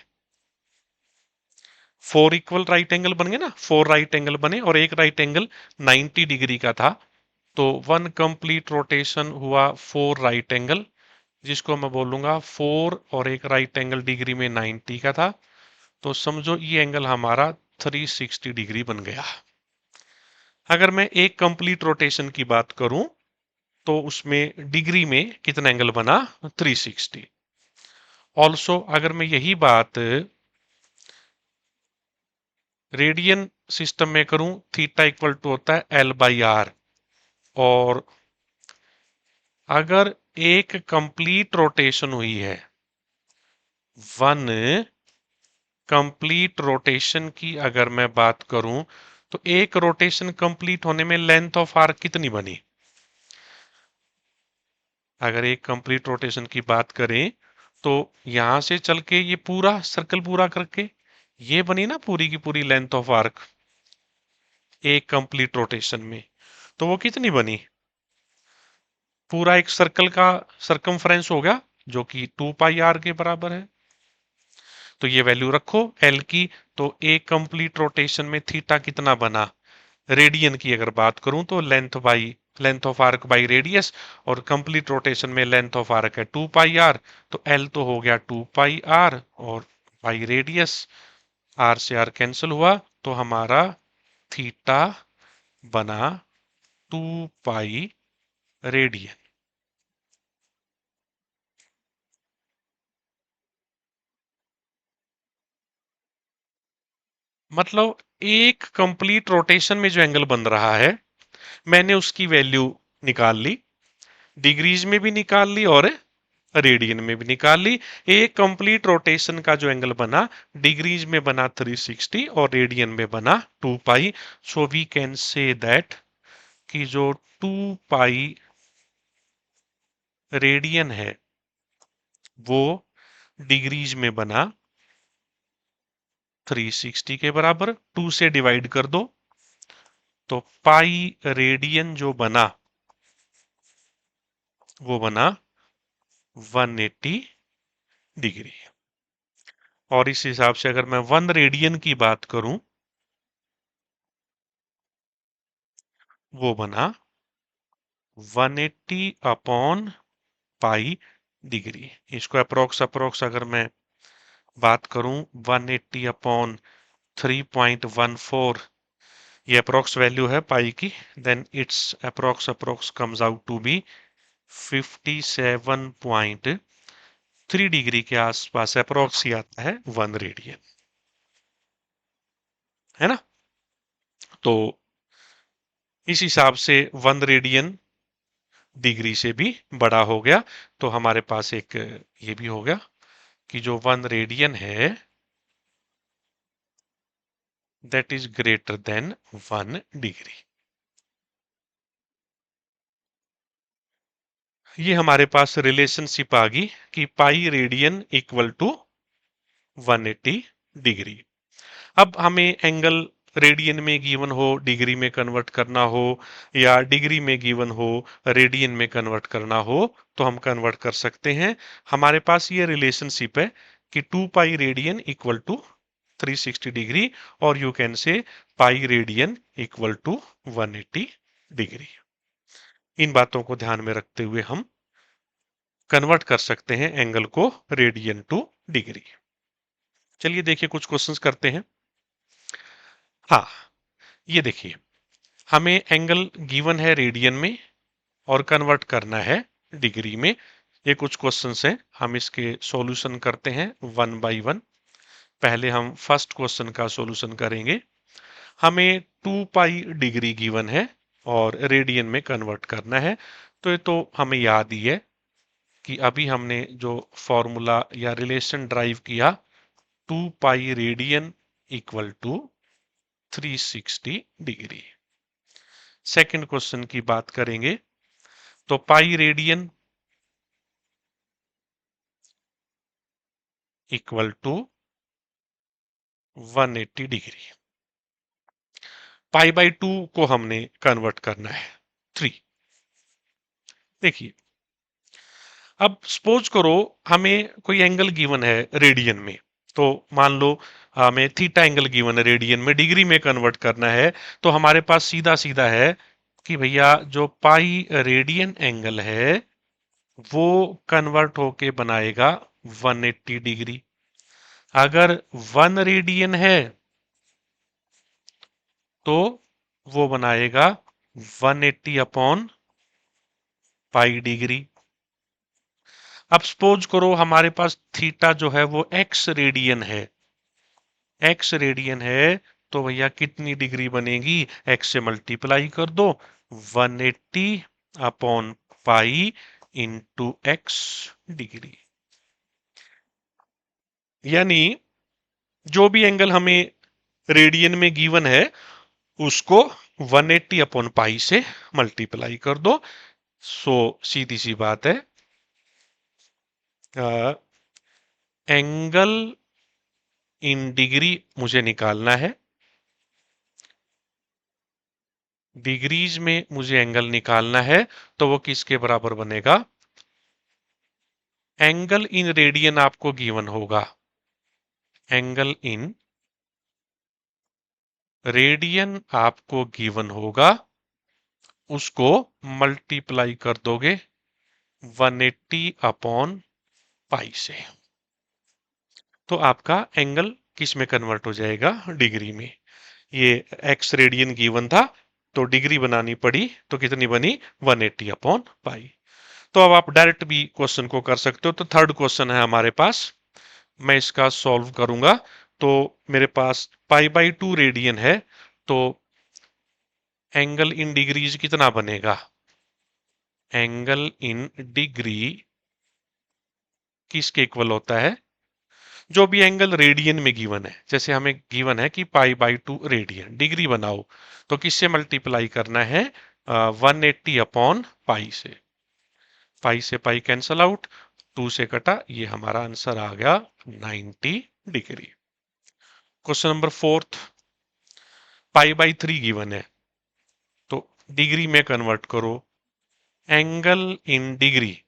4 इक्वल राइट एंगल बन गए ना, 4 राइट एंगल बने और एक राइट एंगल 90 डिग्री का था। तो वन कंप्लीट रोटेशन हुआ 4 राइट एंगल, जिसको मैं बोलूंगा 4 और एक राइट एंगल डिग्री में 90 का था। तो समझो ये एंगल हमारा 360 डिग्री बन गया। अगर मैं एक कंप्लीट रोटेशन की बात करूं तो उसमें डिग्री में कितना एंगल बना? 360। ऑल्सो अगर मैं यही बात रेडियन सिस्टम में करूं, थीटा इक्वल टू होता है L/R, और अगर एक कंप्लीट रोटेशन हुई है, वन कंप्लीट रोटेशन की अगर मैं बात करूं, तो एक रोटेशन कंप्लीट होने में लेंथ ऑफ आर्क कितनी बनी? अगर एक कंप्लीट रोटेशन की बात करें तो यहां से चल के ये पूरा सर्कल पूरा करके ये बनी ना पूरी की पूरी लेंथ ऑफ आर्क एक कंप्लीट रोटेशन में। तो वो कितनी बनी? पूरा एक सर्कल का सरकमफ्रेंस हो गया, जो कि 2πr के बराबर है। तो ये वैल्यू रखो एल की। तो एक कंप्लीट रोटेशन में थीटा कितना बना? रेडियन की अगर बात करूं तो length of arc by radius, और कंप्लीट रोटेशन में लेंथ ऑफ आर्क है 2πr, तो एल तो हो गया 2πr, और बाई रेडियस आर से आर कैंसिल हुआ, तो हमारा थीटा बना 2π रेडियन। मतलब एक कंप्लीट रोटेशन में जो एंगल बन रहा है, मैंने उसकी वैल्यू निकाल ली, डिग्रीज में भी निकाल ली और रेडियन में भी निकाल ली। एक कंप्लीट रोटेशन का जो एंगल बना, डिग्रीज में बना 360 और रेडियन में बना 2π। So we can say that कि जो 2π रेडियन है वो डिग्रीज में बना 360 के बराबर, 2 से डिवाइड कर दो, तो पाई रेडियन जो बना वो बना 180 डिग्री। और इस हिसाब से अगर मैं 1 रेडियन की बात करूं, वो बना 180 अपॉन पाई डिग्री। इसको अप्रोक्स अप्रोक्स अगर मैं बात करूं 180 अपॉन 3.14, ये अप्रोक्स वैल्यू है पाई की, then it's approx comes out to be 57.3 degree के आसपास अप्रोक्स ही आता है 1 रेडियन, है ना। तो इस हिसाब से 1 रेडियन डिग्री से भी बड़ा हो गया, तो हमारे पास एक ये भी हो गया कि जो 1 रेडियन है that is greater than 1 degree. ये हमारे पास रिलेशनशिप आ गई कि pi radian equal to 180 degree. अब हमें एंगल रेडियन में गिवन हो डिग्री में कन्वर्ट करना हो, या डिग्री में गिवन हो रेडियन में कन्वर्ट करना हो, तो हम कन्वर्ट कर सकते हैं। हमारे पास ये रिलेशनशिप है कि 2 pi radian equal to 360 degree, और you can say pi radian equal to 180 degree. इन बातों को ध्यान में रखते हुए हम कन्वर्ट कर सकते हैं एंगल को रेडियन टू डिग्री। चलिए देखिए कुछ क्वेश्चंस करते हैं। हाँ, ये देखिए हमें एंगल गिवन है रेडियन में और कन्वर्ट करना है डिग्री में। ये कुछ क्वेश्चंस हैं, हम इसके सॉल्यूशन करते हैं वन बाय वन। पहले हम फर्स्ट क्वेश्चन का सॉल्यूशन करेंगे। हमें 2 पाई डिग्री गिवन है और रेडियन में कन्वर्ट करना है, तो ये तो हमें याद ही है कि अभी हमने जो फॉर्मूला या रिलेशन ड्राइव किया, 2 pi radian equal to 360 degree. Second question की बात करेंगे तो pi radian equal to 180 degree. Pi by 2 को हमने कन्वर्ट करना है 3। देखिए अब सपोज करो हमें कोई एंगल गिवन है रेडियन में, तो मान लो हमें थीटा एंगल गिवन है रेडियन में, डिग्री में कन्वर्ट करना है, तो हमारे पास सीधा सीधा है कि भैया जो पाई रेडियन एंगल है वो कन्वर्ट होके बनाएगा 180 डिग्री। अगर 1 रेडियन है तो वो बनाएगा 180 अपॉन पाई डिग्री। अब सपोज करो हमारे पास थीटा जो है वो एक्स रेडियन है, एक्स रेडियन है, तो भैया कितनी डिग्री बनेगी, एक्स से मल्टीप्लाई कर दो, 180 upon pi into x degree. यानी जो भी एंगल हमें रेडियन में गिवन है उसको 180 अपॉन पाई से मल्टीप्लाई कर दो। सो सीधी सी बात है, एंगल इन डिग्री मुझे निकालना है, डिग्रीज में मुझे एंगल निकालना है, तो वो किसके बराबर बनेगा, एंगल इन रेडियन आपको गिवन होगा, एंगल इन रेडियन आपको गिवन होगा, उसको मल्टीप्लाई कर दोगे 180 अपॉन पाई से, तो आपका एंगल किस में कन्वर्ट हो जाएगा, डिग्री में। ये एक्स रेडियन गिवन था तो डिग्री बनानी पड़ी, तो कितनी बनी 180 अपॉन पाई। तो अब आप डायरेक्ट भी क्वेश्चन को कर सकते हो। तो थर्ड क्वेश्चन है हमारे पास, मैं इसका सॉल्व करूंगा। तो मेरे पास पाई बाई 2 रेडियन है, तो एंगल इन डिग्रीज कितना बनेगा, एंगल इन डिग्री किसके इक्वल होता है, जो भी एंगल रेडियन में गिवन है, जैसे हमें गिवन है कि पाई बाई 2 रेडियन, डिग्री बनाओ, तो किससे मल्टीप्लाई करना है, 180 अपॉन पाई से, पाई से पाई कैंसल आउट, 2 से कटा, ये हमारा आंसर आ गया 90 degree. Question number fourth, pi by 3 given है, तो डिग्री में कन्वर्ट करो, एंगल इन डिग्री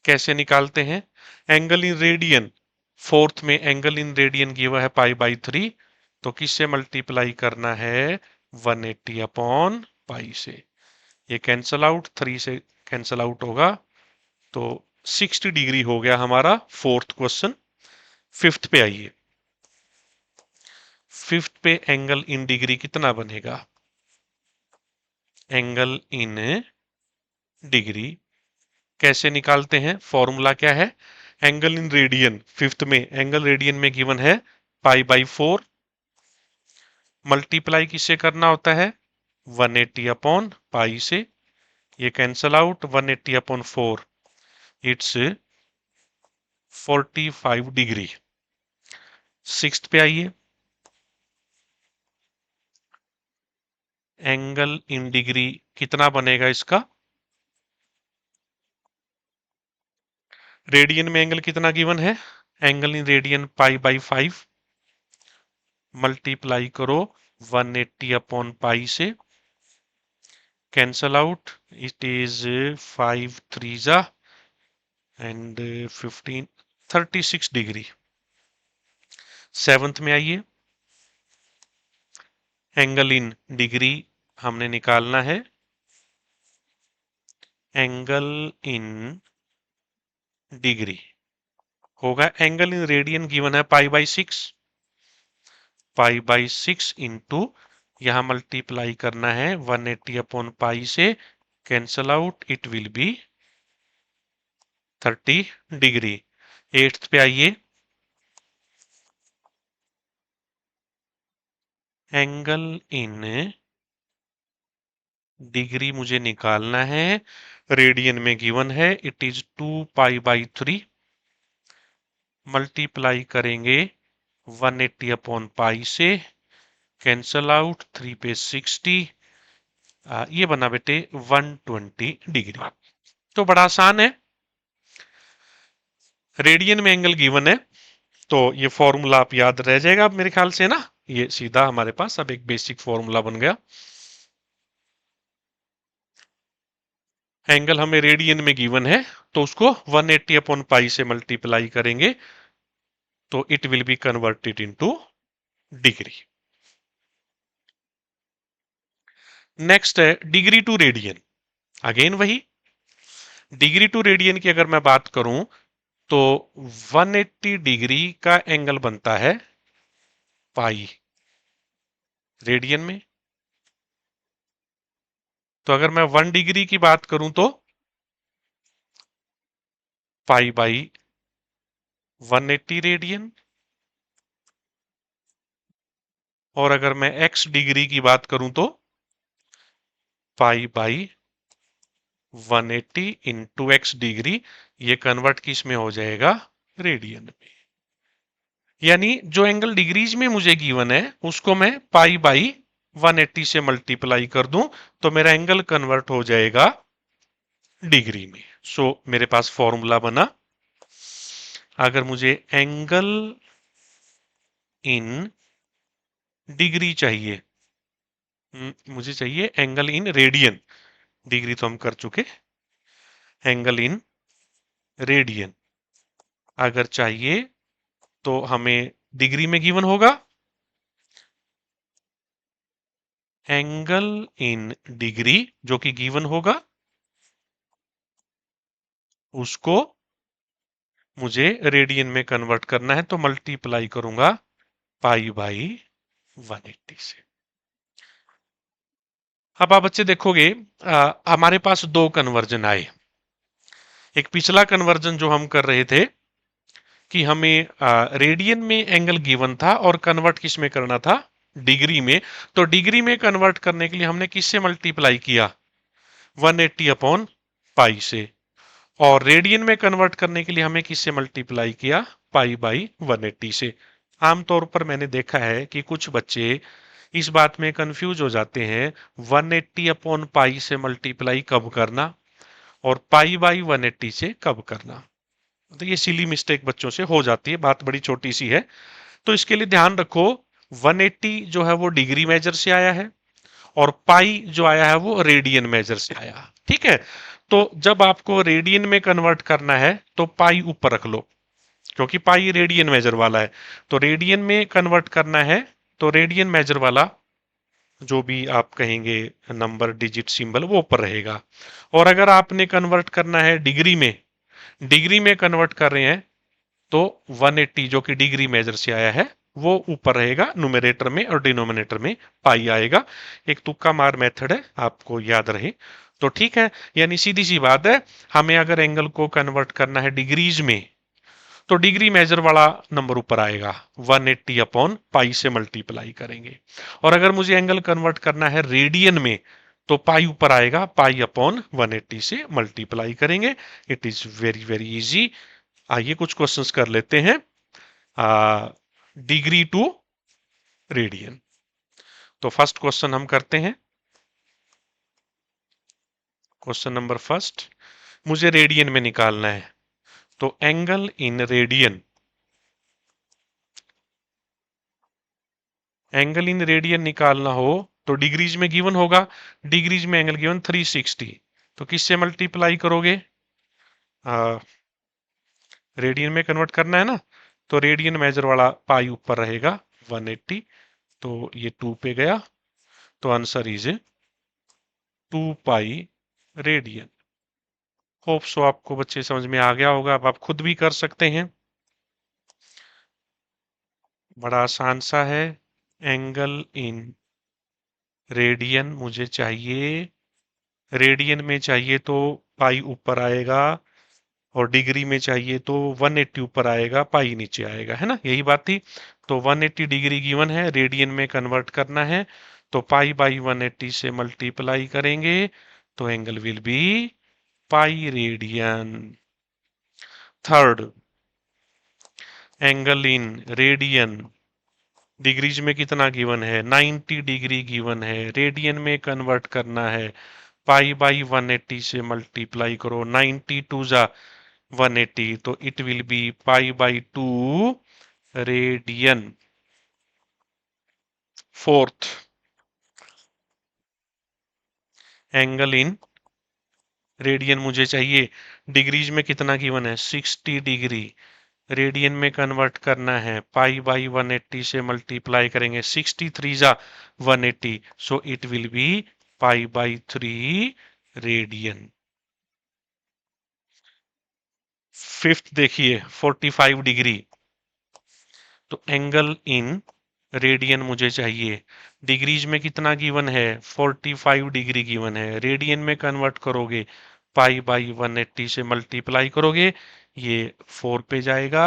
कैसे निकालते हैं, एंगल इन रेडियन, फोर्थ में एंगल इन रेडियन गिवा है पाई बाई 3, तो किससे मल्टीप्लाई करना है, 180 अपॉन पाई से, ये कैंसल आउट, 3 से कैंसल आउट होगा, तो 60 डिग्री हो गया हमारा फोर्थ क्वेश्चन। फिफ्थ पे आइए। फिफ्थ पे एंगल इन डिग्री कितना बनेगा? एंगल इन डिग्री कैसे निकालते हैं? फॉर्मूला क्या है? Angle in radian. फिफ्थ में एंगल रेडियन में गिवन है π/4, मल्टीप्लाई किससे करना होता है? 180 अपॉन पाई से। ये cancel out, 180 upon 4 it's 45 degree. Sixth पे आइए। एंगल इन डिग्री कितना बनेगा इसका? रेडियन में एंगल कितना गिवन है? एंगल इन रेडियन π/5, मल्टीप्लाई करो 180 अपॉन पाई से, कैंसल आउट, इट इज 5 3 जा एंड 15 36 डिग्री। सेवंथ में आइए। एंगल इन डिग्री हमने निकालना है। एंगल इन डिग्री होगा, एंगल इन रेडियन गिवन है π/6, π/6 इंटू यहां मल्टीप्लाई करना है 180 अपॉन पाई से, cancel out, it will B 30 degree. Eighth pay आइए। एंगल इन डिग्री मुझे निकालना है, रेडियन में गिवन है, इट इज 2π/3, मल्टीप्लाई करेंगे 180 अपॉन पाई से, कैंसल आउट, 3 पे 60, ये बना बेटे 120 डिग्री। तो बड़ा आसान है, रेडियन में एंगल गिवन है तो ये फॉर्मूला आप याद रह जाएगा अब मेरे ख्याल से ना। ये सीधा हमारे पास अब एक बेसिक फॉर्मूला बन गया। एंगल हमें रेडियन में गिवन है तो उसको 180 अपॉन पाई से मल्टीप्लाई करेंगे तो it will be converted into degree. Next है डिग्री टू रेडियन। अगेन वही डिग्री टू रेडियन की अगर मैं बात करूं तो 180 डिग्री का एंगल बनता है पाई रेडियन में। तो अगर मैं 1 डिग्री की बात करूं तो π/180 रेडियन, और अगर मैं x डिग्री की बात करूं तो π/180 इंटू एक्स डिग्री, ये कन्वर्ट किस में हो जाएगा? रेडियन में। यानी जो एंगल डिग्रीज में मुझे गिवन है उसको मैं π/180 से मल्टीप्लाई कर दूं तो मेरा एंगल कन्वर्ट हो जाएगा डिग्री में। सो मेरे पास फॉर्मूला बना, अगर मुझे एंगल इन डिग्री चाहिए, मुझे चाहिए एंगल इन रेडियन, डिग्री तो हम कर चुके, एंगल इन रेडियन अगर चाहिए तो हमें डिग्री में गिवन होगा एंगल इन डिग्री जो कि गिवन होगा, उसको मुझे रेडियन में कन्वर्ट करना है तो मल्टीप्लाई करूंगा π/180 से। अब आप बच्चे देखोगे हमारे पास दो कन्वर्जन आए। एक पिछला कन्वर्जन जो हम कर रहे थे कि हमें रेडियन में एंगल गिवन था और कन्वर्ट किस में करना था? डिग्री में। तो डिग्री में कन्वर्ट करने के लिए हमने किससे मल्टीप्लाई किया? 180 अपॉन पाई से। और रेडियन में कन्वर्ट करने के लिए हमें किससे मल्टीप्लाई किया? π/180 से। आमतौर पर मैंने देखा है कि कुछ बच्चे इस बात में कंफ्यूज हो जाते हैं 180 अपॉन पाई से मल्टीप्लाई कब करना और π/180 से कब करना। तो ये सिली मिस्टेक बच्चों से हो जाती है, बात बड़ी छोटी सी है। तो इसके लिए ध्यान रखो 180 जो है वो डिग्री मेजर से आया है और पाई जो आया है वो रेडियन मेजर से आया। ठीक है, तो जब आपको रेडियन में कन्वर्ट करना है तो पाई ऊपर रख लो क्योंकि पाई रेडियन मेजर वाला है। तो रेडियन में कन्वर्ट करना है तो रेडियन मेजर वाला जो भी आप कहेंगे नंबर डिजिट सिंबल वो ऊपर रहेगा। और अगर आपने कन्वर्ट करना है डिग्री में डिग्री में कन्वर्ट कर रहे हैं तो 180 जो कि डिग्री मेजर से आया है वो ऊपर रहेगा न्यूमरेटर में और डिनोमिनेटर में पाई आएगा। एक तुक्का मार मेथड है, आपको याद रहे तो ठीक है। यानी सीधी सी बात है, हमें अगर एंगल को कन्वर्ट करना है डिग्रीज में तो डिग्री मेजर वाला नंबर ऊपर आएगा, 180 अपॉन पाई से मल्टीप्लाई करेंगे। और अगर मुझे एंगल कन्वर्ट करना है रेडियन में तो पाई ऊपर आएगा, पाई अपॉन 180 से मल्टीप्लाई करेंगे। It is very very easy. आइए कुछ क्वेश्चंस कर लेते हैं। Degree to radian. तो फर्स्ट क्वेश्चन हम करते हैं। क्वेश्चन नंबर फर्स्ट, मुझे रेडियन में निकालना है तो angle in radian, angle in radian निकालना हो तो डिग्रीज में गिवन होगा। डिग्रीज में एंगल गिवन 360, तो किससे मल्टीप्लाई करोगे? रेडियन में कन्वर्ट करना है ना, तो रेडियन मेजर वाला पाई ऊपर रहेगा 180, तो ये 2 पे गया, तो answer is 2 pi radian. Hope so आपको बच्चे समझ में आ गया होगा। अब आप खुद भी कर सकते हैं, बड़ा आसान सा है। एंगल इन रेडियन मुझे चाहिए, रेडियन में चाहिए तो पाई ऊपर आएगा और डिग्री में चाहिए तो 180 ऊपर आएगा, पाई नीचे आएगा, है ना, यही बात थी। तो 180 डिग्री गिवन है, रेडियन में कन्वर्ट करना है तो पाई बाई 180 से मल्टीप्लाई करेंगे तो angle will be pi radian. Third, angle in radian degrees में कितना गिवन है? 90 डिग्री गिवन है, रेडियन में कन्वर्ट करना है, पाई बाई 180 से मल्टीप्लाई करो, 90 टू जा 180, तो it will B pi by 2 radian. Fourth, angle in radian मुझे चाहिए, डिग्रीज में कितना गिवन है? 60 डिग्री, रेडियन में कन्वर्ट करना है, पाई बाई 180 से मल्टीप्लाई करेंगे, 60 थ्री जा 180, so it will B pi by 3 radian. Fifth देखिए, 45 डिग्री, तो एंगल इन रेडियन मुझे चाहिए, डिग्रीज में कितना गिवन है? 45 डिग्री गिवन है, रेडियन में कन्वर्ट करोगे, पाई बाई 180 से मल्टीप्लाई करोगे, ये 4 पे जाएगा,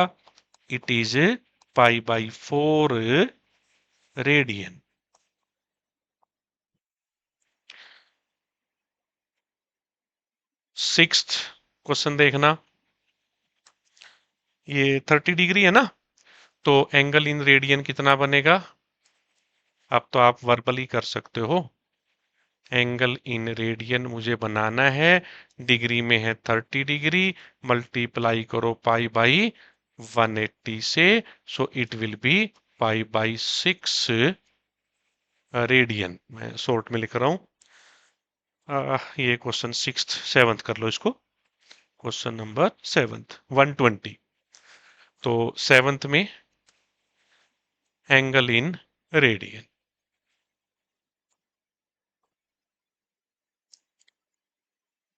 it is pi by 4 radian. Sixth question देखना, ये 30 डिग्री है ना, तो एंगल इन रेडियन कितना बनेगा? अब तो आप वर्बली कर सकते हो। एंगल इन रेडियन मुझे बनाना है, डिग्री में है 30 डिग्री, मल्टीप्लाई करो पाई बाई 180 से, so it will B pi by 6 radian. मैं शॉर्ट में लिख रहा हूं। ये क्वेश्चन सिक्स्थ, सेवंथ कर लो इसको। क्वेश्चन नंबर सेवंथ, 120, तो सेवंथ में angle in radian,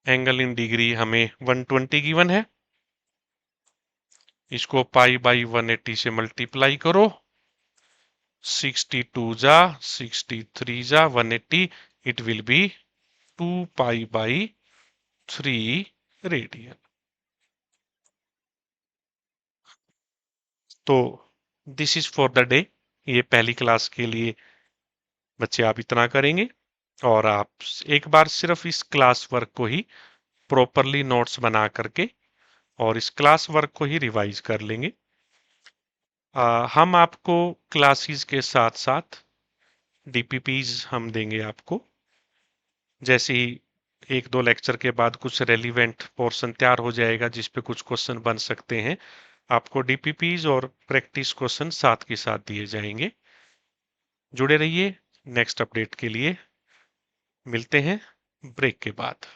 angle in degree हमें 120 गिवन है, इसको पाई बाई 180 से मल्टीप्लाई करो, 62 जा 63 जा 180, it will be 2 pi by 3 radian. तो this is for the day, ये पहली क्लास के लिए बच्चे आप इतना करेंगे, और आप एक बार सिर्फ इस क्लास वर्क को ही प्रॉपरली नोट्स बना करके और इस क्लास वर्क को ही रिवाइज कर लेंगे। हम आपको क्लासेस के साथ साथ डीपीपीज हम देंगे आपको, जैसे ही एक दो लेक्चर के बाद कुछ रेलिवेंट पोर्शन तैयार हो जाएगा जिस पे कुछ क्वेश्चन बन सकते हैं, आपको डीपीपीज और प्रैक्टिस क्वेश्चन साथ के साथ दिए जाएंगे। जुड़े रहिए, नेक्स्ट अपडेट के लिए मिलते हैं ब्रेक के बाद।